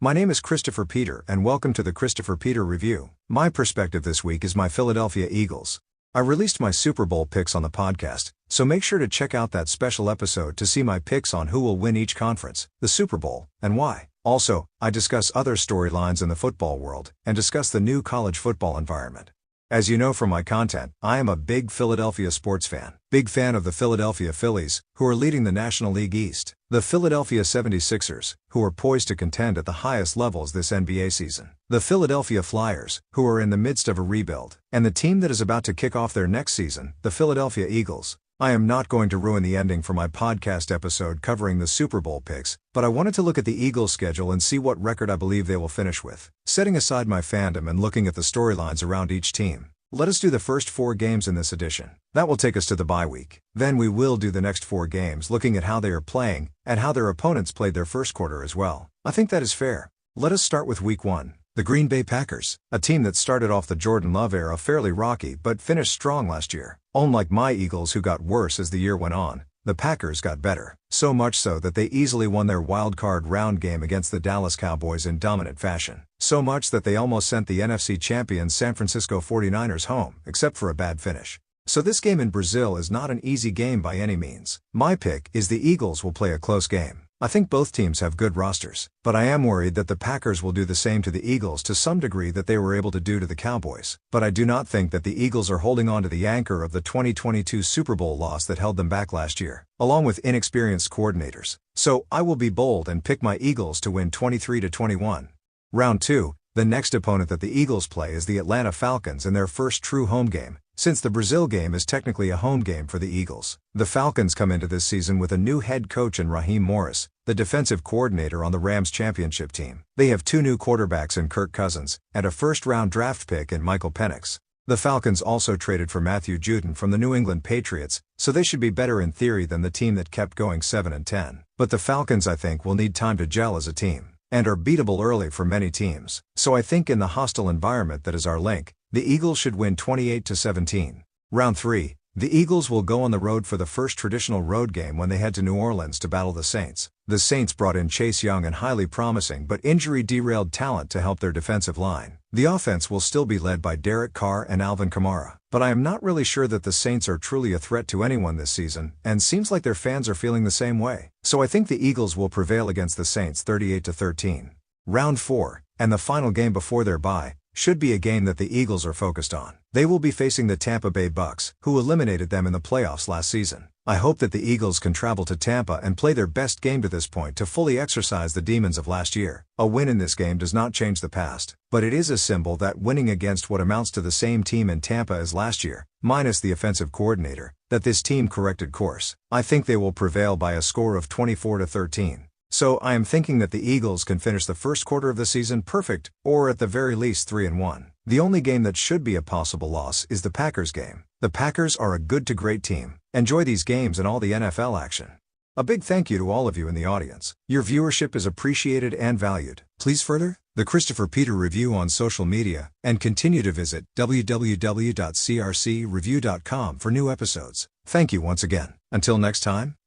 My name is Christopher Peter and welcome to the Christopher Peter Review. My perspective this week is my Philadelphia Eagles. I released my Super Bowl picks on the podcast, so make sure to check out that special episode to see my picks on who will win each conference, the Super Bowl, and why. Also, I discuss other storylines in the football world and discuss the new college football environment. As you know from my content, I am a big Philadelphia sports fan. Big fan of the Philadelphia Phillies, who are leading the National League East. The Philadelphia 76ers, who are poised to contend at the highest levels this NBA season. The Philadelphia Flyers, who are in the midst of a rebuild. And the team that is about to kick off their next season, the Philadelphia Eagles. I am not going to ruin the ending for my podcast episode covering the Super Bowl picks, but I wanted to look at the Eagles' schedule and see what record I believe they will finish with. Setting aside my fandom and looking at the storylines around each team, let us do the first 4 games in this edition. That will take us to the bye week. Then we will do the next 4 games looking at how they are playing, and how their opponents played their first quarter as well. I think that is fair. Let us start with Week 1. The Green Bay Packers, a team that started off the Jordan Love era fairly rocky but finished strong last year. Unlike my Eagles, who got worse as the year went on, the Packers got better. So much so that they easily won their wild-card round game against the Dallas Cowboys in dominant fashion. So much that they almost sent the NFC champions San Francisco 49ers home, except for a bad finish. So this game in Brazil is not an easy game by any means. My pick is the Eagles will play a close game. I think both teams have good rosters, but I am worried that the Packers will do the same to the Eagles to some degree that they were able to do to the Cowboys. But I do not think that the Eagles are holding on to the anchor of the 2022 Super Bowl loss that held them back last year, along with inexperienced coordinators. So I will be bold and pick my Eagles to win 23-21. Round 2, the next opponent that the Eagles play is the Atlanta Falcons in their first true home game, since the Brazil game is technically a home game for the Eagles. The Falcons come into this season with a new head coach in Raheem Morris, the defensive coordinator on the Rams championship team. They have 2 new quarterbacks in Kirk Cousins, and a first-round draft pick in Michael Penix. The Falcons also traded for Matthew Judon from the New England Patriots, so they should be better in theory than the team that kept going 7-10. But the Falcons, I think, will need time to gel as a team, and are beatable early for many teams. So I think in the hostile environment that is our link, the Eagles should win 28-17. Round 3, the Eagles will go on the road for the first traditional road game when they head to New Orleans to battle the Saints. The Saints brought in Chase Young and highly promising but injury-derailed talent to help their defensive line. The offense will still be led by Derek Carr and Alvin Kamara, but I am not really sure that the Saints are truly a threat to anyone this season, and seems like their fans are feeling the same way. So I think the Eagles will prevail against the Saints 38-13. Round 4, and the final game before their bye, should be a game that the Eagles are focused on. They will be facing the Tampa Bay Bucks, who eliminated them in the playoffs last season. I hope that the Eagles can travel to Tampa and play their best game to this point to fully exorcise the demons of last year. A win in this game does not change the past, but it is a symbol that winning against what amounts to the same team in Tampa as last year, minus the offensive coordinator, that this team corrected course. I think they will prevail by a score of 24-13. So I am thinking that the Eagles can finish the first quarter of the season perfect, or at the very least 3-1. The only game that should be a possible loss is the Packers game. The Packers are a good to great team. Enjoy these games and all the NFL action. A big thank you to all of you in the audience. Your viewership is appreciated and valued. Please further the Christopher Peter Review on social media, and continue to visit www.crcreview.com for new episodes. Thank you once again. Until next time.